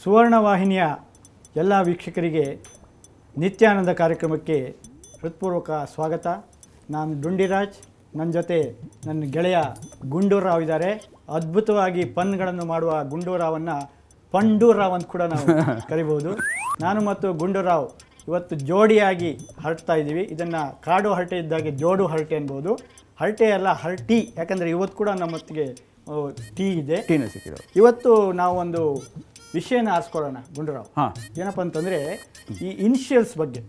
ಸುವರ್ಣ ವಾಹಿನಿಯ ಎಲ್ಲ ವೀಕ್ಷಕರಿಗೆ ನಿತ್ಯಾನಂದ ಕಾರ್ಯಕ್ರಮಕ್ಕೆ ಹೃತ್ಪೂರ್ವಕ ಸ್ವಾಗತ. ನಾನು ಡುಂಡಿರಾಜ್, ನನ್ನ ಜೊತೆ ನನ್ನ ಗೆಳೆಯ ಗುಂಡೂರಾವ್ ಇದ್ದಾರೆ. ಅದ್ಭುತವಾಗಿ ಪನ್ಗಳನ್ನು ಮಾಡುವ ಗುಂಡೂರಾವನ್ನು ಪಂಡೂರಾವ್ ಅಂತ ಕೂಡ ನಾವು ಕರಿಬಹುದು. ನಾನು ಮತ್ತು ಗುಂಡೂರಾವ್ ಇವತ್ತು ಜೋಡಿಯಾಗಿ ಹರಡ್ತಾ ಇದ್ದೀವಿ. ಇದನ್ನು ಕಾಡು ಹರಟೆ ಇದ್ದಾಗೆ ಜೋಡು ಹರಟೆ ಅನ್ಬೋದು. ಹರಟೆ ಅಲ್ಲ, ಹರಟಿ, ಯಾಕಂದರೆ ಇವತ್ತು ಕೂಡ ನಮ್ಮೊತ್ತಿಗೆ ಟೀ ಇದೆ, ಟೀನೇ ಸಿಕ್ಕಿದೆ. ಇವತ್ತು ನಾವು ಒಂದು ವಿಷಯನ ಆರಿಸ್ಕೊಳ್ಳೋಣ ಗುಂಡೂರಾವ್. ಏನಪ್ಪ ಅಂತಂದರೆ ಈ ಇನಿಷಿಯಲ್ಸ್ ಬಗ್ಗೆ.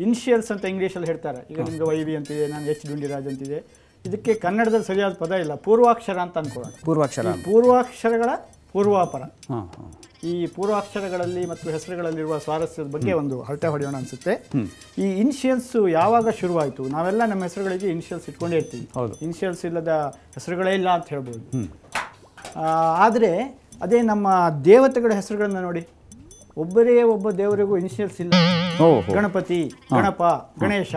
ಇನಿಷಿಯಲ್ಸ್ ಅಂತ ಇಂಗ್ಲೀಷಲ್ಲಿ ಹೇಳ್ತಾರೆ. ಈಗ ನಿಮಗೆ YV ಅಂತಿದೆ, ನಾನು H ಡುಂಡಿರಾಜ್ ಅಂತಿದೆ. ಇದಕ್ಕೆ ಕನ್ನಡದಲ್ಲಿ ಸರಿಯಾದ ಪದ ಇಲ್ಲ, ಪೂರ್ವಾಕ್ಷರ ಅಂತ ಅಂದ್ಕೊಳ್ಳೋಣ. ಪೂರ್ವಾಕ್ಷರಗಳ ಪೂರ್ವಾಪರ. ಈ ಪೂರ್ವಾಕ್ಷರಗಳಲ್ಲಿ ಮತ್ತು ಹೆಸರುಗಳಲ್ಲಿರುವ ಸ್ವಾರಸ್ಯದ ಬಗ್ಗೆ ಒಂದು ಹರಟೆ ಹೊಡೆಯೋಣ ಅನಿಸುತ್ತೆ. ಈ ಇನಿಷಿಯಲ್ಸ್ ಯಾವಾಗ ಶುರುವಾಯಿತು? ನಾವೆಲ್ಲ ನಮ್ಮ ಹೆಸರುಗಳಿಗೆ ಇನಿಷಿಯಲ್ಸ್ ಇಟ್ಕೊಂಡೇ ಇರ್ತೀವಿ. ಇನಿಷಿಯಲ್ಸ್ ಇಲ್ಲದ ಹೆಸರುಗಳೇ ಇಲ್ಲ ಅಂತ ಹೇಳ್ಬೋದು. ಆದರೆ ಅದೇ ನಮ್ಮ ದೇವತೆಗಳ ಹೆಸರುಗಳನ್ನ ನೋಡಿ, ಒಬ್ಬರೇ ಒಬ್ಬ ದೇವರಿಗೂ ಇನಿಷಿಯಲ್ಸ್ ಇಲ್ಲ. ಗಣಪತಿ, ಗಣಪ, ಗಣೇಶ,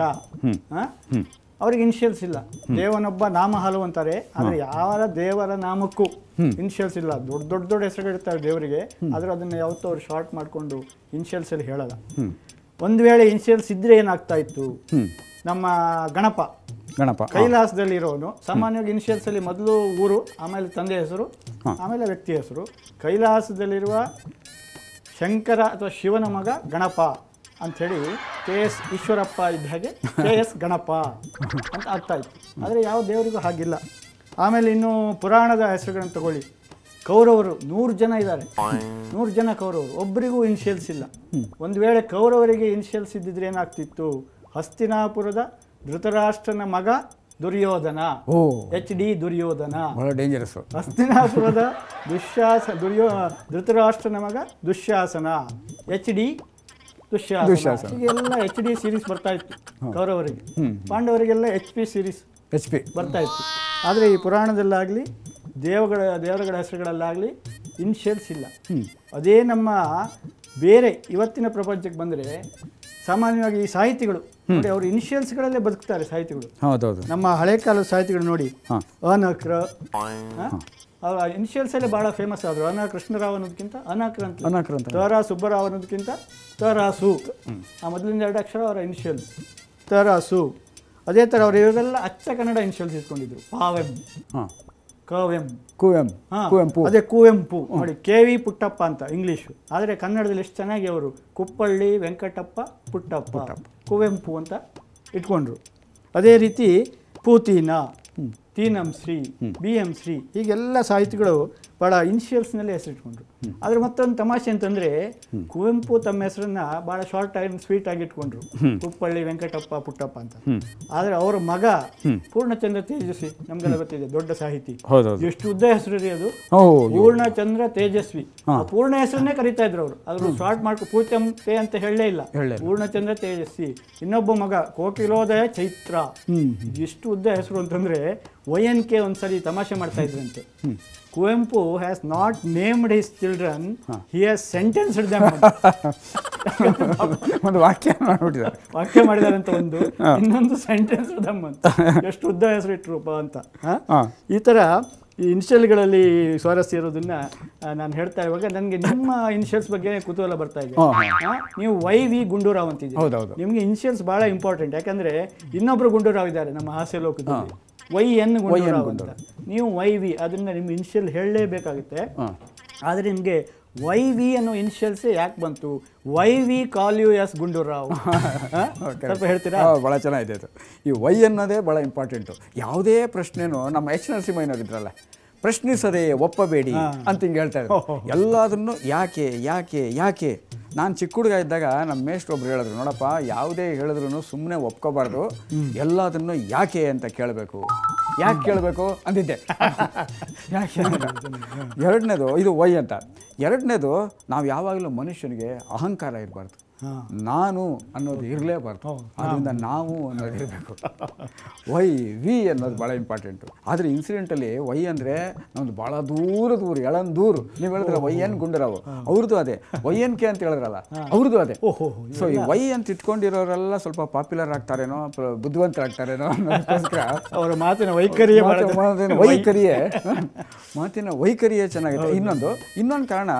ಅವ್ರಿಗೆ ಇನಿಷಿಯಲ್ಸ್ ಇಲ್ಲ. ದೇವನೊಬ್ಬ ನಾಮ ಹಲವು ಅಂತಾರೆ, ಆದರೆ ಯಾವ ದೇವರ ನಾಮಕ್ಕೂ ಇನಿಷಿಯಲ್ಸ್ ಇಲ್ಲ. ದೊಡ್ಡ ದೊಡ್ಡ ದೊಡ್ಡ ಹೆಸರುಗಳಿರ್ತಾರೆ ದೇವರಿಗೆ, ಆದರೆ ಅದನ್ನು ಯಾವತ್ತೂ ಅವ್ರು ಶಾರ್ಟ್ ಮಾಡಿಕೊಂಡು ಇನಿಷಿಯಲ್ಸ್ ಅಲ್ಲಿ ಹೇಳಲ್ಲ. ಒಂದು ವೇಳೆ ಇನಿಷಿಯಲ್ಸ್ ಇದ್ರೆ ಏನಾಗ್ತಾ ಇತ್ತು? ನಮ್ಮ ಗಣಪ ಕೈಲಾಸದಲ್ಲಿ ಇರೋನು ಸಾಮಾನ್ಯವಾಗಿ ಇನಿಷಿಯಲ್ಸ್ ಅಲ್ಲಿ ಮೊದಲು ಊರು, ಆಮೇಲೆ ತಂದೆ ಹೆಸರು, ಆಮೇಲೆ ವ್ಯಕ್ತಿ ಹೆಸರು. ಕೈಲಾಸದಲ್ಲಿರುವ ಶಂಕರ ಅಥವಾ ಶಿವನ ಮಗ ಗಣಪ ಅಂಥೇಳಿ KS ಈಶ್ವರಪ್ಪ ಇದ್ದ ಹಾಗೆ KS ಗಣಪ ಅಂತ ಆಗ್ತಾ ಇತ್ತು. ಆದರೆ ಯಾವ ದೇವರಿಗೂ ಹಾಗಿಲ್ಲ. ಆಮೇಲೆ ಇನ್ನು ಪುರಾಣದ ಹೆಸರುಗಳನ್ನು ತಗೊಳ್ಳಿ. ಕೌರವರು 100 ಜನ ಇದ್ದಾರೆ, 100 ಜನ ಕೌರವರು, ಒಬ್ಬರಿಗೂ ಇನಿಷಿಯಲ್ಸ್ ಇಲ್ಲ. ಒಂದು ವೇಳೆ ಕೌರವರಿಗೆ ಇನಿಷಿಯಲ್ಸ್ ಇದ್ದಿದ್ರೆ ಏನಾಗ್ತಿತ್ತು? ಹಸ್ತಿನಾಪುರದ ಧೃತರಾಷ್ಟ್ರನ ಮಗ ದುರ್ಯೋಧನ, HD ದುರ್ಯೋಧನ. ಡೇಂಜರಸ್. ಹಸ್ತಿನಾಪುರದ ಧೃತರಾಷ್ಟ್ರನ ಮಗ ದುಶ್ಯಾಸನ, HD ದುಶ್ಯಾಸನ. ಹೀಗೆಲ್ಲ HD ಸೀರೀಸ್ ಬರ್ತಾ ಇತ್ತು ಕೌರವರಿಗೆ. ಪಾಂಡವರಿಗೆಲ್ಲ HP ಸೀರೀಸ್ ಬರ್ತಾ ಇತ್ತು. ಆದರೆ ಈ ಪುರಾಣದಲ್ಲಾಗಲಿ ದೇವರುಗಳ ಹೆಸರುಗಳಲ್ಲಾಗಲಿ ಇನಿಷಿಯಲ್ಸ್ ಇಲ್ಲ. ಅದೇ ನಮ್ಮ ಬೇರೆ ಇವತ್ತಿನ ಪ್ರಪಂಚಕ್ಕೆ ಬಂದರೆ ಸಾಮಾನ್ಯವಾಗಿ ಈ ಸಾಹಿತಿಗಳು ನೋಡಿ, ಅವರು ಇನಿಷಿಯಲ್ಸ್ಗಳಲ್ಲೇ ಬದುಕ್ತಾರೆ ಸಾಹಿತಿಗಳು. ನಮ್ಮ ಹಳೆ ಕಾಲದ ಸಾಹಿತಿಗಳು ನೋಡಿ, ಅನಕ್ರ, ಅವ್ರ ಇನಿಷಿಯಲ್ಸ್ ಅಲ್ಲೇ ಭಾಳ ಫೇಮಸ್ ಆದರು. ಅನ ಕೃಷ್ಣರಾವ್ ಅನ್ನೋದಕ್ಕಿಂತ ಅನಕ್ರ ಅಂತ, ತರ ಸುಬ್ಬರಾವ್ ಅನ್ನೋದಕ್ಕಿಂತ ತರಾಸು. ಆ ಮೊದಲಿಂದ 2 ಅಕ್ಷರ ಅವರ ಇನಿಷಿಯಲ್ಸ್, ತರಾಸು. ಅದೇ ಥರ ಅವರು ಇವರೆಲ್ಲ ಅಚ್ಚ ಕನ್ನಡ ಇನಿಷಿಯಲ್ಸ್ ಇಟ್ಕೊಂಡಿದ್ರು. ಪಾವೆಂ, ಕುವೆಂಪು, ಅದೇ ಕುವೆಂಪು ನೋಡಿ, KV ಪುಟ್ಟಪ್ಪ ಅಂತ ಇಂಗ್ಲೀಷು. ಆದರೆ ಕನ್ನಡದಲ್ಲಿ ಎಷ್ಟು ಚೆನ್ನಾಗಿ ಅವರು ಕುಪ್ಪಳ್ಳಿ ವೆಂಕಟಪ್ಪ ಪುಟ್ಟಪ್ಪ ಕುವೆಂಪು ಅಂತ ಇಟ್ಕೊಂಡ್ರು. ಅದೇ ರೀತಿ ಪೂತಿನ, ತೀನಂ ಶ್ರೀ, BM ಶ್ರೀ, ಹೀಗೆಲ್ಲ ಸಾಹಿತಿಗಳು ಭಾಳ ಇನಿಷಿಯಲ್ಸ್ನಲ್ಲೇ ಹೆಸರಿಟ್ಕೊಂಡ್ರು. ಆದರೆ ಮತ್ತೊಂದು ತಮಾಷೆ ಅಂತಂದರೆ, ಕುವೆಂಪು ತಮ್ಮ ಹೆಸರನ್ನ ಭಾಳ ಶಾರ್ಟ್ ಆಗಿ ಸ್ವೀಟ್ ಆಗಿ ಇಟ್ಕೊಂಡ್ರು, ಕುಪ್ಪಳ್ಳಿ ವೆಂಕಟಪ್ಪ ಪುಟ್ಟಪ್ಪ ಅಂತ. ಆದರೆ ಅವರ ಮಗ ಪೂರ್ಣಚಂದ್ರ ತೇಜಸ್ವಿ, ನಮ್ಗೆಲ್ಲ ಗೊತ್ತಿದೆ, ದೊಡ್ಡ ಸಾಹಿತಿ. ಎಷ್ಟು ಉದ್ದ ಹೆಸರು ರೀ ಅದು, ಪೂರ್ಣಚಂದ್ರ ತೇಜಸ್ವಿ. ಪೂರ್ಣ ಹೆಸರನ್ನೇ ಕರೀತಾ ಇದ್ರು ಅವರು. ಅದ್ರ ಶಾರ್ಟ್ ಮಾಡ್ಕೊ ಪೂಚಂತೆ ಅಂತ ಹೇಳಲೇ ಇಲ್ಲ, ಪೂರ್ಣಚಂದ್ರ ತೇಜಸ್ವಿ. ಇನ್ನೊಬ್ಬ ಮಗ ಕೋಕಿಲೋದಯ ಚೈತ್ರ. ಎಷ್ಟು ಉದ್ದ ಹೆಸರು ಅಂತಂದ್ರೆ YNK ಒಂದ್ಸರಿ ತಮಾಷೆ ಮಾಡ್ತಾ ಇದ್ರಂತೆ. Kuvempu has not named his children, he has sentenced them. ಒಂದು ವಾಕ್ಯ ಮಾಡಿದಾರೆ ಅಂತ ಒಂದು, ಇನ್ನೊಂದು ಸೆಂಟೆನ್ಸ್ಡ್ ದೆಮ್ ಅಂತ. ಎಷ್ಟು ಉದ್ದ ಹೆಸರು ಇಟ್ರೂಪ ಅಂತ. ಈ ಥರ ಈ ಇನಿಷಿಯಲ್ಗಳಲ್ಲಿ ಸ್ವಾರಸ್ಯ ಇರೋದನ್ನ ನಾನು ಹೇಳ್ತಾ ಇರುವಾಗ ನನಗೆ ನಿಮ್ಮ ಇನಿಷಿಯಲ್ಸ್ ಬಗ್ಗೆ ಕುತೂಹಲ ಬರ್ತಾ ಇದೆ. ನೀವು YV ಗುಂಡೂರಾವ್ ಅಂತಿದ್ದೀರಿ. ನಿಮಗೆ ಇನಿಷಿಯಲ್ಸ್ ಭಾಳ ಇಂಪಾರ್ಟೆಂಟ್. ಯಾಕಂದರೆ ಇನ್ನೊಬ್ರು ಗುಂಡೂರಾವ್ ಇದ್ದಾರೆ ನಮ್ಮ ಹಾಸ್ಯ ಲೋಕದಲ್ಲಿ, YN ಗುಂಡೂರಾವ್ ಅಂತ. ನೀವು YV, ಅದರಿಂದ ನಿಮ್ಮ ಇನಿಷಿಯಲ್ ಹೇಳಲೇಬೇಕಾಗುತ್ತೆ. ಆದರೆ ನಿಮಗೆ YV ಅನ್ನೋ ಇನಿಷಿಯಲ್ಸೇ ಯಾಕೆ ಬಂತು? YV call you S Gundurao, ಸ್ವಲ್ಪ ಹೇಳ್ತೀರಾ? ಭಾಳ ಚೆನ್ನಾಗಿದೆ ಅದು. ಈ Y ಅನ್ನೋದೇ ಭಾಳ ಇಂಪಾರ್ಟೆಂಟು. ಯಾವುದೇ ಪ್ರಶ್ನೆನೂ ನಮ್ಮ H ನರಸಿಂಹಯ್ಯನವ್ರು ಇದ್ರಲ್ಲ, ಪ್ರಶ್ನಿಸದೆ ಒಪ್ಪಬೇಡಿ ಅಂತ ಹಿಂಗೆ ಹೇಳ್ತಾ ಇದ್ರು. ಎಲ್ಲದನ್ನು ಯಾಕೆ ಯಾಕೆ ಯಾಕೆ. ನಾನು ಚಿಕ್ಕ ಹುಡುಗ ಇದ್ದಾಗ ನಮ್ಮ ಮೇಷ್ಟ್ರು ಒಬ್ರು ಹೇಳಿದ್ರು, ನೋಡಪ್ಪ, ಯಾವುದೇ ಹೇಳಿದ್ರು ಸುಮ್ಮನೆ ಒಪ್ಕೋಬಾರ್ದು, ಎಲ್ಲದನ್ನು ಯಾಕೆ ಅಂತ ಕೇಳಬೇಕು. ಯಾಕೆ ಕೇಳಬೇಕು ಅಂದಿದ್ದೆ. ಯಾಕೆ? ಎರಡನೇದು ಇದು Y ಅಂತ. ಎರಡನೇದು, ನಾವು ಯಾವಾಗಲೂ ಮನುಷ್ಯನಿಗೆ ಅಹಂಕಾರ ಇರಬಾರ್ದು, ನಾನು ಅನ್ನೋದು ಇರಲೇಬಾರ್ದು. ಅದರಿಂದ ನಾವು ಅನ್ನೋದು ಇರಬೇಕು. YV ಅನ್ನೋದು ಭಾಳ ಇಂಪಾರ್ಟೆಂಟು. ಆದರೆ ಇನ್ಸಿಡೆಂಟಲ್ಲಿ Y ಅಂದರೆ ನಮ್ಮದು ಭಾಳ ದೂರ ಎಳಂದೂರು. ನೀವು ಹೇಳಿದ್ರೆ YN ಗುಂಡೂರಾವ್, ಅವ್ರದ್ದು ಅದೇ. YNK ಅಂತ ಹೇಳಿದ್ರಲ್ಲ, ಅವ್ರದ್ದು ಅದೇ. ಸೊ ಈ Y ಅಂತ ಇಟ್ಕೊಂಡಿರೋರೆಲ್ಲ ಸ್ವಲ್ಪ ಪಾಪ್ಯುಲರ್ ಆಗ್ತಾರೇನೋ, ಬುದ್ಧಿವಂತರಾಗ್ತಾರೇನೋ ಅನ್ನೋದಕ್ಕೋಸ್ಕರ ಅವರ ಮಾತಿನ ವೈಖರಿಯೇ ಚೆನ್ನಾಗಿದೆ. ಇನ್ನೊಂದು ಕಾರಣ,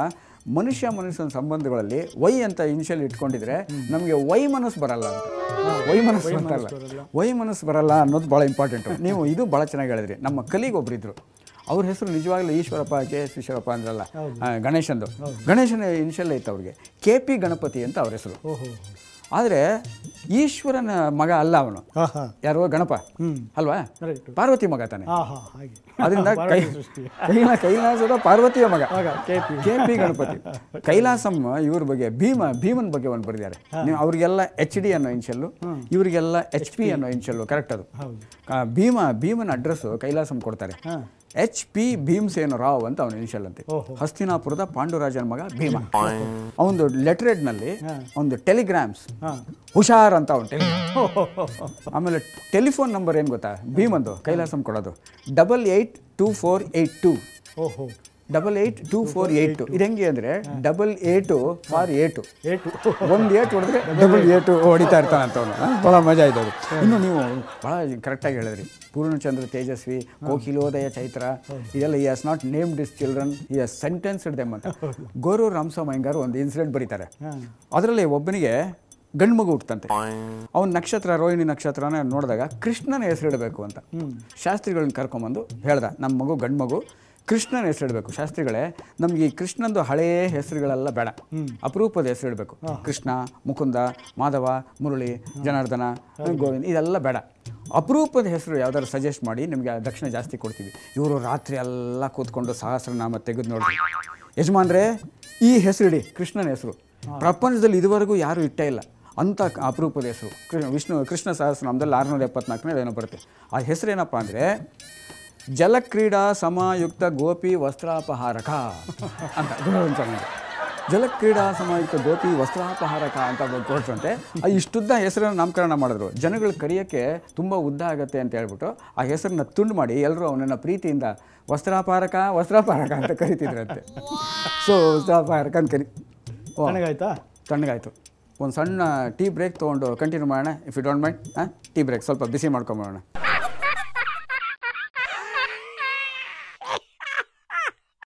ಮನುಷ್ಯ ಮನುಷ್ಯನ ಸಂಬಂಧಗಳಲ್ಲಿ ವೈ ಅಂತ ಇನಿಷಿಯಲ್ ಇಟ್ಕೊಂಡಿದ್ರೆ ನಮಗೆ ವೈ ಮನಸ್ಸು ಬರಲ್ಲ ಅಂತ. ವೈ ಮನಸ್ಸು ಅಂತಲ್ಲ, ವೈ ಮನಸ್ಸು ಬರಲ್ಲ ಅನ್ನೋದು ಭಾಳ ಇಂಪಾರ್ಟೆಂಟು. ನೀವು ಇದು ಭಾಳ ಚೆನ್ನಾಗಿ ಹೇಳಿದ್ರಿ. ನಮ್ಮ ಕಲಿಗೆ ಒಬ್ಬರಿದ್ರು, ಅವ್ರ ಹೆಸರು ನಿಜವಾಗ್ಲೂ ಈಶ್ವರಪ್ಪ KS ಈಶ್ವರಪ್ಪ ಅಂದ್ರಲ್ಲ, ಗಣೇಶಂದು. ಗಣೇಶನ ಇನಿಷಿಯಲ್ ಐತೆ ಅವ್ರಿಗೆ, KP ಗಣಪತಿ ಅಂತ ಅವ್ರ ಹೆಸರು. ಆದರೆ ಈಶ್ವರನ ಮಗ ಅಲ್ಲ ಅವನು, ಯಾರೋ ಗಣಪ ಅಲ್ವಾ, ಪಾರ್ವತಿ ಮಗ ತಾನೆ. ಅದರಿಂದ ಕೈಲಾಸದ ಪಾರ್ವತಿಯ ಮಗ KP ಗಣಪತಿ. ಕೈಲಾಸಂ ಇವ್ರ ಬಗ್ಗೆ ಭೀಮನ್ ಬಗ್ಗೆ ಒಂದು ಬರೆದಿದ್ದಾರೆ. ನೀವು ಅವ್ರಿಗೆಲ್ಲ HD ಅನ್ನೋ ಇನ್ಷಲ್ಲು, ಇವರಿಗೆಲ್ಲ HP ಅನ್ನೋ ಇನ್ಷಲ್ಲು. ಕರೆಕ್ಟ್ ಅದು. ಭೀಮನ ಅಡ್ರೆಸ್ಸು ಕೈಲಾಸಂ ಕೊಡ್ತಾರೆ. HP ಭೀಮಸೇನ ರಾವ್ ಅಂತ ಅವನ ಇನಿಷಿಯಲ್ ಅಂತೆ. ಹಸ್ತಿನಾಪುರದ ಪಾಂಡುರಾಜನ ಮಗ ಭೀಮ. ಅವನದು ಲೆಟರೇಡ್ನಲ್ಲಿ ಒಂದು ಟೆಲಿಗ್ರಾಮ್ಸ್ ಹುಷಾರ್ ಅಂತ ಅವನು ಟೆಲಿಗ್ರಾಮ್. ಆಮೇಲೆ ಟೆಲಿಫೋನ್ ನಂಬರ್ ಏನು ಗೊತ್ತಾ ಭೀಮಂದು ಕೈಲಾಸಂ ಕೊಡೋದು 882482. 882482. ಇದು ಹೆಂಗೆ ಅಂದರೆ 88 ಫಾರ್ 8. ಒಂದು 8 ಹೊಡೆದ್ರೆ 88 ಹೊಡಿತಾ ಇರ್ತಾನೆ ಅಂತವನು. ಭಾಳ ಮಜಾ ಇದ್ದವರು. ಇನ್ನು ನೀವು ಭಾಳ ಕರೆಕ್ಟಾಗಿ ಹೇಳಿದ್ರಿ. ಪೂರ್ಣಚಂದ್ರ ತೇಜಸ್ವಿ, ಕೋಕಿಲೋದಯ ಚೈತ್ರ, ಇದೆಲ್ಲ ಈ has not named his children, ಈ ಹ್ಯಾಸ್ ಸೆಂಟೆನ್ಸ್ಡ್ ದೆಮ್ ಅಂತ ಗೋರೂರು ರಾಮಸ್ವಾಮಯ್ಯಂಗಾರು ಒಂದು ಇನ್ಸಿಡೆಂಟ್ ಬರೀತಾರೆ. ಅದರಲ್ಲಿ ಒಬ್ಬನಿಗೆ ಗಂಡು ಮಗು ಹುಟ್ಟಂತೆ. ಅವನ ನಕ್ಷತ್ರ ರೋಹಿಣಿ ನಕ್ಷತ್ರನ ನೋಡಿದಾಗ ಕೃಷ್ಣನ ಹೆಸರಿಡಬೇಕು ಅಂತ ಶಾಸ್ತ್ರಿಗಳನ್ನ ಕರ್ಕೊಂಬಂದು ಹೇಳ್ದ, ನಮ್ಮ ಮಗು ಗಂಡು ಮಗು, ಕೃಷ್ಣನ ಹೆಸರಿಡಬೇಕು. ಶಾಸ್ತ್ರಿಗಳೇ, ನಮ್ಗೆ ಈ ಕೃಷ್ಣಂದು ಹಳೆಯ ಹೆಸರುಗಳೆಲ್ಲ ಬೇಡ, ಅಪರೂಪದ ಹೆಸರಿಡಬೇಕು. ಕೃಷ್ಣ, ಮುಕುಂದ, ಮಾಧವ, ಮುರಳಿ, ಜನಾರ್ದನ, ಗೋವಿಂದ, ಇದೆಲ್ಲ ಬೇಡ. ಅಪರೂಪದ ಹೆಸರು ಯಾವ್ದಾದ್ರು ಸಜೆಸ್ಟ್ ಮಾಡಿ, ನಿಮಗೆ ದಕ್ಷಿಣ ಜಾಸ್ತಿ ಕೊಡ್ತೀವಿ. ಇವರು ರಾತ್ರಿ ಎಲ್ಲ ಕೂತ್ಕೊಂಡು ಸಹಸ್ರನಾಮ ತೆಗೆದು ನೋಡಿದ್ರು. ಯಜಮಾನ್ರೆ, ಈ ಹೆಸರಿಡಿ, ಕೃಷ್ಣನ ಹೆಸರು. ಪ್ರಪಂಚದಲ್ಲಿ ಇದುವರೆಗೂ ಯಾರೂ ಇಟ್ಟೇ ಇಲ್ಲ ಅಂಥ ಅಪರೂಪದ ಹೆಸರು. ಕೃಷ್ಣ ಸಹಸ್ರನಾಮದಲ್ಲಿ 674ನೇ ಏನೋ ಬರುತ್ತೆ. ಆ ಹೆಸರೇನಪ್ಪ ಅಂದರೆ ಜಲಕ್ರೀಡಾ ಸಮಾಯುಕ್ತ ಗೋಪಿ ವಸ್ತ್ರಾಪಹಾರಕ ಅಂತ. ಜಲಕ್ರೀಡಾ ಸಮಾಯುಕ್ತ ಗೋಪಿ ವಸ್ತ್ರಾಪಹಾರಕ ಅಂತ ತೋರಿಸಂತೆ. ಇಷ್ಟುದ್ದ ಹೆಸರನ್ನು ನಾಮಕರಣ ಮಾಡಿದ್ರು. ಜನಗಳು ಕರೆಯೋಕ್ಕೆ ತುಂಬ ಉದ್ದ ಆಗುತ್ತೆ ಅಂತ ಹೇಳ್ಬಿಟ್ಟು ಆ ಹೆಸರನ್ನ ತುಂಡು ಮಾಡಿ ಎಲ್ಲರೂ ಅವನನ್ನು ಪ್ರೀತಿಯಿಂದ ವಸ್ತ್ರಾಪಹಾರಕ ಅಂತ ಕರಿತಿದ್ರಂತೆ. ಸೊ ವಸ್ತ್ರಾಪಹಾರಕ ಅಂತ ತಣ್ಣಗಾಯ್ತಾ? ತಣ್ಣಗಾಯ್ತು. ಒಂದು ಸಣ್ಣ ಟೀ ಬ್ರೇಕ್ ತೊಗೊಂಡು ಕಂಟಿನ್ಯೂ ಮಾಡೋಣ, if you don't mind. Tea break ಸ್ವಲ್ಪ ಬಿಸಿ ಮಾಡ್ಕೊಂಬೋಣ.